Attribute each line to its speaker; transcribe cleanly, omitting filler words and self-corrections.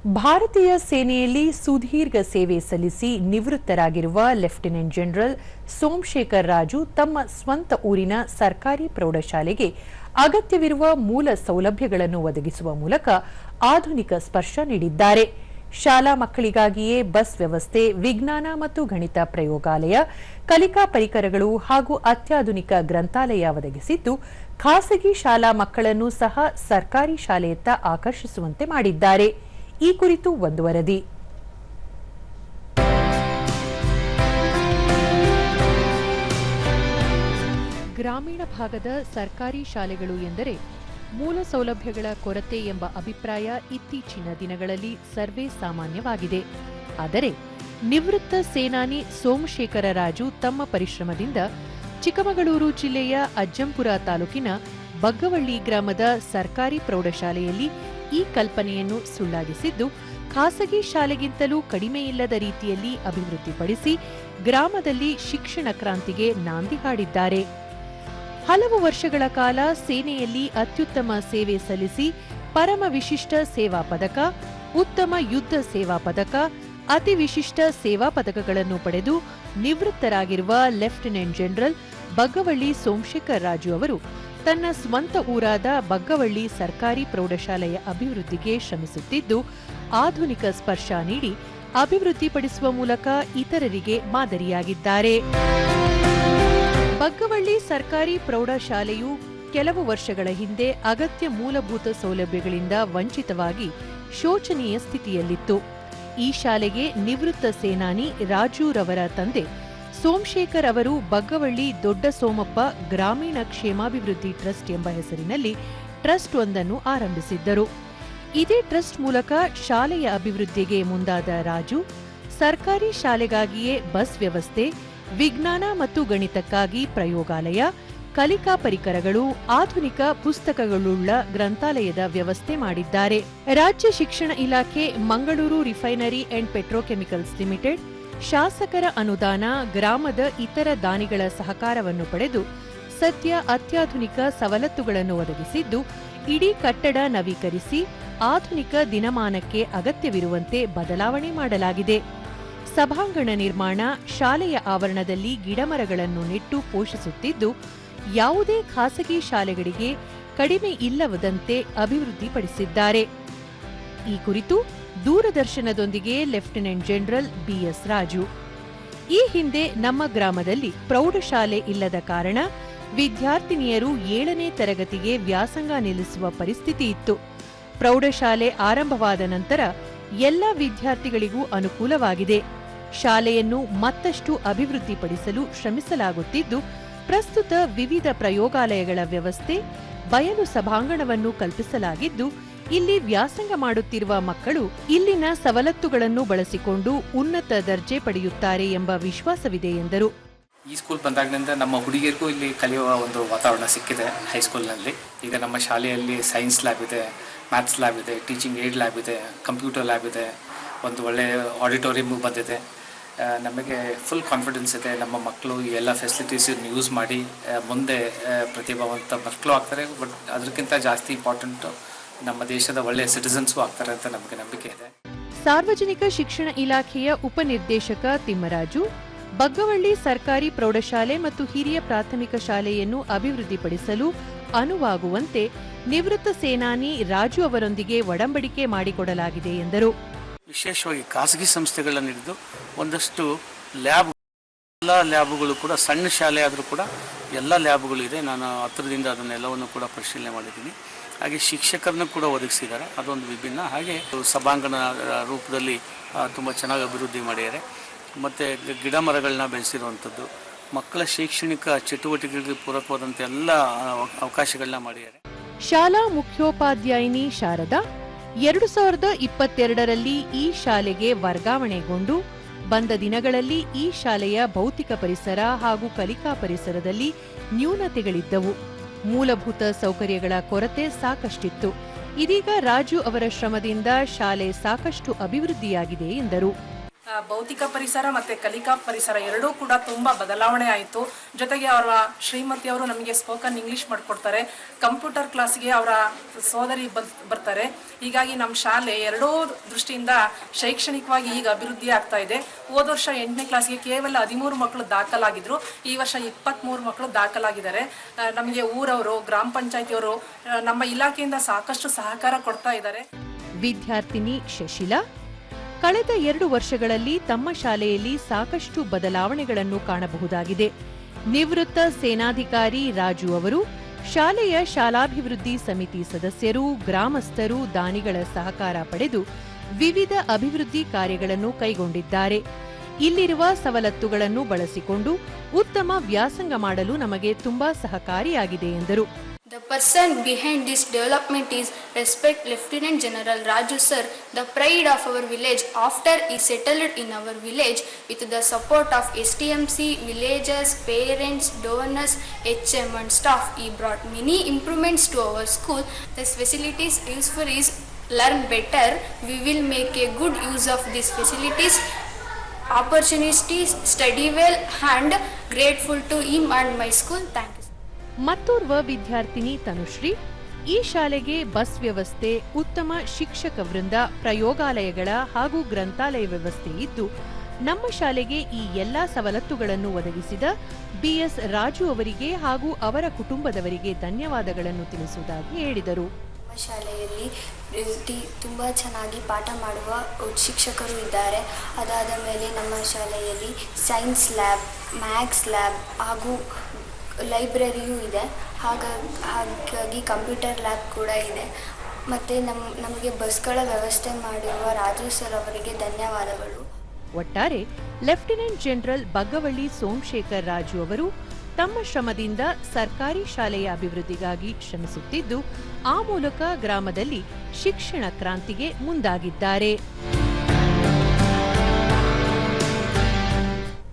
Speaker 1: ಭಾರತೀಯ ಸೇನೆಯಲ್ಲಿ ಸುದೀರ್ಘ ಸೇವೆ ಸಲ್ಲಿಸಿ ನಿವೃತ್ತರಾಗಿರುವ ಲೆಫ್ಟಿನೆಂಟ್ ಜನರಲ್ ಸೋಮಶೇಖರ್ ರಾಜು ತಮ್ಮ ಸ್ವಂತ ಊರಿನ ಸರ್ಕಾರಿ ಪ್ರೌಢಶಾಲೆಗೆ ಅಗತ್ಯವಿರುವ ಮೂಲ ಸೌಲಭ್ಯಗಳನ್ನು ಒದಗಿಸುವ ಮೂಲಕ ಆಧುನಿಕ ಸ್ಪರ್ಶ ನೀಡಿದ್ದಾರೆ. ಶಾಲಾ ಮಕ್ಕಳಿಗಾಗಿಯೇ ಬಸ್ ವ್ಯವಸ್ಥೆ, ವಿಜ್ಞಾನ ಮತ್ತು ಗಣಿತ ಪ್ರಯೋಗಾಲಯ, ಕಲಿಕಾ ಪರಿಕರಗಳು ಹಾಗೂ ಅತ್ಯಾಧುನಿಕ ಗ್ರಂಥಾಲಯ ಒದಗಿಸಿದ್ದು, ಖಾಸಗಿ ಶಾಲಾ ಮಕ್ಕಳನ್ನು ಸಹ ಸರ್ಕಾರಿ ಶಾಲೆಯತ್ತ ಆಕರ್ಷಿಸುವಂತೆ ಮಾಡಿದ್ದಾರೆ. ಈ ಕುರಿತು ಒಂದು ವರದಿ. ಗ್ರಾಮೀಣ ಭಾಗದ ಸರ್ಕಾರಿ ಶಾಲೆಗಳು ಎಂದರೆ ಮೂಲ ಸೌಲಭ್ಯಗಳ ಕೊರತೆ ಎಂಬ ಅಭಿಪ್ರಾಯ ಇತ್ತೀಚಿನ ದಿನಗಳಲ್ಲಿ ಸರ್ವೇ ಸಾಮಾನ್ಯವಾಗಿದೆ. ಆದರೆ ನಿವೃತ್ತ ಸೇನಾನಿ ಸೋಮಶೇಖರ ರಾಜು ತಮ್ಮ ಪರಿಶ್ರಮದಿಂದ ಚಿಕ್ಕಮಗಳೂರು ಜಿಲ್ಲೆಯ ಅಜ್ಜಂಪುರ ತಾಲೂಕಿನ ಬಗ್ಗವಳ್ಳಿ ಗ್ರಾಮದ ಸರ್ಕಾರಿ ಪ್ರೌಢಶಾಲೆಯಲ್ಲಿ ಈ ಕಲ್ಪನೆಯನ್ನು ಸುಳ್ಳಾಗಿಸಿದ್ದು, ಖಾಸಗಿ ಶಾಲೆಗಿಂತಲೂ ಕಡಿಮೆಯಿಲ್ಲದ ರೀತಿಯಲ್ಲಿ ಅಭಿವೃದ್ಧಿಪಡಿಸಿ ಗ್ರಾಮದಲ್ಲಿ ಶಿಕ್ಷಣ ಕ್ರಾಂತಿಗೆ ನಾಂದಿ ಹಾಡಿದ್ದಾರೆ. ಹಲವು ವರ್ಷಗಳ ಕಾಲ ಸೇನೆಯಲ್ಲಿ ಅತ್ಯುತ್ತಮ ಸೇವೆ ಸಲ್ಲಿಸಿ ಪರಮ ವಿಶಿಷ್ಟ ಸೇವಾ ಪದಕ, ಉತ್ತಮ ಯುದ್ಧ ಸೇವಾ ಪದಕ, ಅತಿ ವಿಶಿಷ್ಟ ಸೇವಾ ಪದಕಗಳನ್ನು ಪಡೆದು ನಿವೃತ್ತರಾಗಿರುವ ಲೆಫ್ಟಿನೆಂಟ್ ಜನರಲ್ ಬಗ್ಗವಳ್ಳಿ ಸೋಮಶೇಖರ್ ರಾಜು ಅವರು ತನ್ನ ಸ್ವಂತ ಊರಾದ ಬಗ್ಗವಳ್ಳಿ ಸರ್ಕಾರಿ ಪ್ರೌಢಶಾಲೆಯ ಅಭಿವೃದ್ಧಿಗೆ ಶ್ರಮಿಸುತ್ತಿದ್ದು, ಆಧುನಿಕ ಸ್ಪರ್ಶ ನೀಡಿ ಅಭಿವೃದ್ಧಿಪಡಿಸುವ ಮೂಲಕ ಇತರರಿಗೆ ಮಾದರಿಯಾಗಿದ್ದಾರೆ. ಬಗ್ಗವಳ್ಳಿ ಸರ್ಕಾರಿ ಪ್ರೌಢಶಾಲೆಯು ಕೆಲವು ವರ್ಷಗಳ ಹಿಂದೆ ಅಗತ್ಯ ಮೂಲಭೂತ ಸೌಲಭ್ಯಗಳಿಂದ ವಂಚಿತವಾಗಿ ಶೋಚನೀಯ ಸ್ಥಿತಿಯಲ್ಲಿತ್ತು. ಈ ಶಾಲೆಗೆ ನಿವೃತ್ತ ಸೇನಾನಿ ರಾಜುರವರ ತಂದೆ ಸೋಮಶೇಖರ್ ಅವರು ಬಗ್ಗವಳ್ಳಿ ದೊಡ್ಡ ಸೋಮಪ್ಪ ಗ್ರಾಮೀಣ ಕ್ಷೇಮಾಭಿವೃದ್ಧಿ ಟ್ರಸ್ಟ್ ಎಂಬ ಹೆಸರಿನಲ್ಲಿ ಟ್ರಸ್ಟ್ ಒಂದನ್ನು ಆರಂಭಿಸಿದ್ದರು. ಇದೇ ಟ್ರಸ್ಟ್ ಮೂಲಕ ಶಾಲೆಯ ಅಭಿವೃದ್ಧಿಗೆ ಮುಂದಾದ ರಾಜು ಸರ್ಕಾರಿ ಶಾಲೆಗಾಗಿಯೇ ಬಸ್ ವ್ಯವಸ್ಥೆ, ವಿಜ್ಞಾನ ಮತ್ತು ಗಣಿತಕ್ಕಾಗಿ ಪ್ರಯೋಗಾಲಯ, ಕಲಿಕಾ ಪರಿಕರಗಳು, ಆಧುನಿಕ ಪುಸ್ತಕಗಳುಳ್ಳ ಗ್ರಂಥಾಲಯದ ವ್ಯವಸ್ಥೆ ಮಾಡಿದ್ದಾರೆ. ರಾಜ್ಯ ಶಿಕ್ಷಣ ಇಲಾಖೆ, Mangaluru refinery and petrochemicals limited, ಶಾಸಕರ ಅನುದಾನ, ಗ್ರಾಮದ ಇತರ ದಾನಿಗಳ ಸಹಕಾರವನ್ನು ಪಡೆದು ಸದ್ಯ ಅತ್ಯಾಧುನಿಕ ಸವಲತ್ತುಗಳನ್ನು ಒದಗಿಸಿದ್ದು, ಇಡೀ ಕಟ್ಟಡ ನವೀಕರಿಸಿ ಆಧುನಿಕ ದಿನಮಾನಕ್ಕೆ ಅಗತ್ಯವಿರುವಂತೆ ಬದಲಾವಣೆ ಮಾಡಲಾಗಿದೆ. ಸಭಾಂಗಣ ನಿರ್ಮಾಣ, ಶಾಲೆಯ ಆವರಣದಲ್ಲಿ ಗಿಡಮರಗಳನ್ನು ನೆಟ್ಟು ಪೋಷಿಸುತ್ತಿದ್ದು, ಯಾವುದೇ ಖಾಸಗಿ ಶಾಲೆಗಳಿಗೆ ಕಡಿಮೆ ಇಲ್ಲವದಂತೆ ಅಭಿವೃದ್ಧಿಪಡಿಸಿದ್ದಾರೆ. ಈ ಕುರಿತು ದೂರದರ್ಶನದೊಂದಿಗೆ ಲೆಫ್ಟಿನೆಂಟ್ ಜನರಲ್ ಬಿಎಸ್ ರಾಜು, ಈ ಹಿಂದೆ ನಮ್ಮ ಗ್ರಾಮದಲ್ಲಿ ಪ್ರೌಢಶಾಲೆ ಇಲ್ಲದ ಕಾರಣ ವಿದ್ಯಾರ್ಥಿನಿಯರು 7ನೇ ತರಗತಿಗೆ ವ್ಯಾಸಂಗ ನಿಲ್ಲಿಸುವ ಪರಿಸ್ಥಿತಿ ಇತ್ತು. ಪ್ರೌಢಶಾಲೆ ಆರಂಭವಾದ ನಂತರ ಎಲ್ಲ ವಿದ್ಯಾರ್ಥಿಗಳಿಗೂ ಅನುಕೂಲವಾಗಿದೆ. ಶಾಲೆಯನ್ನು ಮತ್ತಷ್ಟು ಅಭಿವೃದ್ಧಿಪಡಿಸಲು ಶ್ರಮಿಸಲಾಗುತ್ತಿದ್ದು, ಪ್ರಸ್ತುತ ವಿವಿಧ ಪ್ರಯೋಗಾಲಯಗಳ ವ್ಯವಸ್ಥೆ, ಬಯಲು ಸಭಾಂಗಣವನ್ನು ಕಲ್ಪಿಸಲಾಗಿದ್ದು, ಇಲ್ಲಿ ವ್ಯಾಸಂಗ ಮಾಡುತ್ತಿರುವ ಮಕ್ಕಳು ಇಲ್ಲಿನ ಸವಲತ್ತುಗಳನ್ನು ಬಳಸಿಕೊಂಡು ಉನ್ನತ ದರ್ಜೆ ಪಡೆಯುತ್ತಾರೆ ಎಂಬ ವಿಶ್ವಾಸವಿದೆ ಎಂದರು.
Speaker 2: ಈ ಸ್ಕೂಲ್ ಬಂದಾಗಿನಿಂದ ನಮ್ಮ ಹುಡುಗಿಯರಿಗೂ ಇಲ್ಲಿ ಕಲಿಯುವ ಒಂದು ವಾತಾವರಣ ಸಿಕ್ಕಿದೆ. ಹೈಸ್ಕೂಲ್ನಲ್ಲಿ ಈಗ ನಮ್ಮ ಶಾಲೆಯಲ್ಲಿ ಸೈನ್ಸ್ ಲ್ಯಾಬ್ ಇದೆ, ಮ್ಯಾಥ್ಸ್ ಲ್ಯಾಬ್ ಇದೆ, ಟೀಚಿಂಗ್ ಏಡ್ ಲ್ಯಾಬ್ ಇದೆ, ಕಂಪ್ಯೂಟರ್ ಲ್ಯಾಬ್ ಇದೆ, ಒಂದು ಒಳ್ಳೆಯ ಆಡಿಟೋರಿಯಮ್ ಬಂದಿದೆ. ನಮಗೆ ಫುಲ್ ಕಾನ್ಫಿಡೆನ್ಸ್ ಇದೆ, ನಮ್ಮ ಮಕ್ಕಳು ಈ ಎಲ್ಲ ಫೆಸಿಲಿಟೀಸನ್ನು ಯೂಸ್ ಮಾಡಿ ಮುಂದೆ ಪ್ರತಿಭಾವಂತ ಮಕ್ಕಳು ಆಗ್ತಾರೆ. ಬಟ್ ಅದಕ್ಕಿಂತ ಜಾಸ್ತಿ ಇಂಪಾರ್ಟೆಂಟು ನಮ್ಮ ದೇಶದ ಒಳ್ಳೆಯ ಸಿಟಿಸನ್ಸು ಆಗ್ತಾರೆ ಅಂತ ನಮಗೆ ನಂಬಿಕೆ ಇದೆ.
Speaker 1: ಸಾರ್ವಜನಿಕ ಶಿಕ್ಷಣ ಇಲಾಖೆಯ ಉಪನಿರ್ದೇಶಕ ತಿಮ್ಮರಾಜು, ಬಗ್ಗವಳ್ಳಿ ಸರ್ಕಾರಿ ಪ್ರೌಢಶಾಲೆ ಮತ್ತು ಹಿರಿಯ ಪ್ರಾಥಮಿಕ ಶಾಲೆಯನ್ನು ಅಭಿವೃದ್ಧಿಪಡಿಸಲು ಅನುವಾಗುವಂತೆ ನಿವೃತ್ತ ಸೇನಾನಿ ರಾಜು ಅವರೊಂದಿಗೆ ಒಡಂಬಡಿಕೆ ಮಾಡಿಕೊಡಲಾಗಿದೆ ಎಂದರು.
Speaker 3: ವಿಶೇಷವಾಗಿ ಖಾಸಗಿ ಸಂಸ್ಥೆಗಳನ್ನು ಹಿಡಿದು ಒಂದಷ್ಟು ಲ್ಯಾಬ್, ಎಲ್ಲ ಲ್ಯಾಬ್ಗಳು ಕೂಡ ಸಣ್ಣ ಶಾಲೆ ಆದರೂ ಕೂಡ ಎಲ್ಲ ಲ್ಯಾಬ್ಗಳು ಇದೆ. ನಾನು ಹತ್ತಿರದಿಂದ ಅದನ್ನೆಲ್ಲವನ್ನು ಕೂಡ ಪರಿಶೀಲನೆ ಮಾಡಿದ್ದೀನಿ. ಹಾಗೆ ಶಿಕ್ಷಕರನ್ನು ಕೂಡ ಒದಗಿಸಿದ್ದಾರೆ, ಅದೊಂದು ವಿಭಿನ್ನ. ಹಾಗೆ ಸಭಾಂಗಣ ರೂಪದಲ್ಲಿ ತುಂಬ ಚೆನ್ನಾಗಿ ಅಭಿವೃದ್ಧಿ ಮಾಡಿದ್ದಾರೆ. ಮತ್ತು ಗಿಡ ಮರಗಳನ್ನ ಬೆಳೆಸಿರುವಂಥದ್ದು, ಮಕ್ಕಳ ಶೈಕ್ಷಣಿಕ ಚಟುವಟಿಕೆಗಳಿಗೆ ಪೂರಕವಾದಂಥ ಎಲ್ಲ ಅವಕಾಶಗಳನ್ನ ಮಾಡಿದ್ದಾರೆ.
Speaker 1: ಶಾಲಾ ಮುಖ್ಯೋಪಾಧ್ಯಾಯಿನಿ ಶಾರದಾ 2022ರಲ್ಲಿ ಈ ಶಾಲೆಗೆ ವರ್ಗಾವಣೆಗೊಂಡು ಬಂದ ದಿನಗಳಲ್ಲಿ ಈ ಶಾಲೆಯ ಭೌತಿಕ ಪರಿಸರ ಹಾಗೂ ಕಲಿಕಾ ಪರಿಸರದಲ್ಲಿ ನ್ಯೂನತೆಗಳಿದ್ದವು. ಮೂಲಭೂತ ಸೌಕರ್ಯಗಳ ಕೊರತೆ ಸಾಕಷ್ಟಿತ್ತು. ಇದೀಗ ರಾಜು ಅವರ ಶ್ರಮದಿಂದ ಶಾಲೆ ಸಾಕಷ್ಟು ಅಭಿವೃದ್ಧಿಯಾಗಿದೆ ಎಂದರು.
Speaker 4: ಭೌತಿಕ ಪರಿಸರ ಮತ್ತು ಕಲಿಕಾ ಪರಿಸರ ಎರಡೂ ಕೂಡ ತುಂಬ ಬದಲಾವಣೆ ಆಯಿತು. ಜೊತೆಗೆ ಅವರ ಶ್ರೀಮತಿ ಅವರು ನಮಗೆ ಸ್ಪೋಕನ್ ಇಂಗ್ಲೀಷ್ ಮಾಡಿಕೊಡ್ತಾರೆ. ಕಂಪ್ಯೂಟರ್ ಕ್ಲಾಸ್ಗೆ ಅವರ ಸೋದರಿ ಬರ್ತಾರೆ. ಹೀಗಾಗಿ ನಮ್ಮ ಶಾಲೆ ಎರಡೂ ದೃಷ್ಟಿಯಿಂದ ಶೈಕ್ಷಣಿಕವಾಗಿ ಈಗ ಅಭಿವೃದ್ಧಿ ಆಗ್ತಾ ಇದೆ. ಹೋದ ವರ್ಷ 8ನೇ ಕ್ಲಾಸ್ಗೆ ಕೇವಲ 13 ಮಕ್ಕಳು ದಾಖಲಾಗಿದ್ದರು. ಈ ವರ್ಷ 23 ಮಕ್ಕಳು ದಾಖಲಾಗಿದ್ದಾರೆ. ನಮಗೆ ಊರವರು, ಗ್ರಾಮ ಪಂಚಾಯತಿಯವರು, ನಮ್ಮ ಇಲಾಖೆಯಿಂದ ಸಾಕಷ್ಟು ಸಹಕಾರ ಕೊಡ್ತಾ ಇದ್ದಾರೆ.
Speaker 1: ವಿದ್ಯಾರ್ಥಿನಿ ಶಶಿಲಾ ಕಳೆದ 2 ವರ್ಷಗಳಲ್ಲಿ ತಮ್ಮ ಶಾಲೆಯಲ್ಲಿ ಸಾಕಷ್ಟು ಬದಲಾವಣೆಗಳನ್ನು ಕಾಣಬಹುದಾಗಿದೆ. ನಿವೃತ್ತ ಸೇನಾಧಿಕಾರಿ ರಾಜು ಅವರು ಶಾಲೆಯ ಶಾಲಾಭಿವೃದ್ಧಿ ಸಮಿತಿ ಸದಸ್ಯರು, ಗ್ರಾಮಸ್ಥರು, ದಾನಿಗಳ ಸಹಕಾರ ಪಡೆದು ವಿವಿಧ ಅಭಿವೃದ್ಧಿ ಕಾರ್ಯಗಳನ್ನು ಕೈಗೊಂಡಿದ್ದಾರೆ. ಇಲ್ಲಿರುವ ಸವಲತ್ತುಗಳನ್ನು ಬಳಸಿಕೊಂಡು ಉತ್ತಮ ವ್ಯಾಸಂಗ ಮಾಡಲು ನಮಗೆ ತುಂಬಾ ಸಹಕಾರಿಯಾಗಿದೆ ಎಂದರು.
Speaker 5: The person behind this development is Respect Lieutenant General Raju sir, the pride of our village. After he settled in our village with the support of STMC, villagers, parents, donors, HM and staff, he brought many improvements to our school. This facilities useful is learn better. We will make a good use of these facilities. Opportunities, study well and grateful to him and my school. Thank you.
Speaker 1: ಮತ್ತೋರ್ವ ವಿದ್ಯಾರ್ಥಿನಿ ತನುಶ್ರೀ ಈ ಶಾಲೆಗೆ bus ವ್ಯವಸ್ಥೆ, ಉತ್ತಮ ಶಿಕ್ಷಕ ವೃಂದ, ಪ್ರಯೋಗಾಲಯಗಳ ಹಾಗೂ ಗ್ರಂಥಾಲಯ ವ್ಯವಸ್ಥೆ ಇದ್ದು ನಮ್ಮ ಶಾಲೆಗೆ ಈ ಎಲ್ಲಾ ಸವಲತ್ತುಗಳನ್ನು ಒದಗಿಸಿದ ಬಿಎಸ್ ರಾಜು ಅವರಿಗೆ ಹಾಗೂ ಅವರ ಕುಟುಂಬದವರಿಗೆ ಧನ್ಯವಾದಗಳನ್ನು ತಿಳಿಸುವುದಾಗಿ ಹೇಳಿದರು.
Speaker 6: ಶಾಲೆಯಲ್ಲಿ ತುಂಬ ಚೆನ್ನಾಗಿ ಪಾಠ ಮಾಡುವ ಶಿಕ್ಷಕರು ಇದ್ದಾರೆ. ಅದಾದ ಮೇಲೆ ನಮ್ಮ ಶಾಲೆಯಲ್ಲಿ ಸೈನ್ಸ್ ಲ್ಯಾಬ್, ಮ್ಯಾಥ್ಸ್ ಲ್ಯಾಬ್ ಹಾಗೂ ಲೈಬ್ರರಿಯೂ ಇದೆ. ಹಾಗಾಗಿ ಕಂಪ್ಯೂಟರ್ ಲ್ಯಾಬ್ ಕೂಡ ಇದೆ. ಮತ್ತು ನಮಗೆ ಬಸ್ಗಳ ವ್ಯವಸ್ಥೆ ಮಾಡಿರುವ ರಾಜು ಸರ್ ಅವರಿಗೆ ಧನ್ಯವಾದಗಳು.
Speaker 1: ಒಟ್ಟಾರೆ ಲೆಫ್ಟಿನೆಂಟ್ ಜನರಲ್ ಬಗ್ಗವಳ್ಳಿ ಸೋಮಶೇಖರ್ ರಾಜು ಅವರು ತಮ್ಮ ಶ್ರಮದಿಂದ ಸರ್ಕಾರಿ ಶಾಲೆಯ ಅಭಿವೃದ್ಧಿಗಾಗಿ ಶ್ರಮಿಸುತ್ತಿದ್ದು ಆ ಮೂಲಕ ಗ್ರಾಮದಲ್ಲಿ ಶಿಕ್ಷಣ ಕ್ರಾಂತಿಗೆ ಮುಂದಾಗಿದ್ದಾರೆ.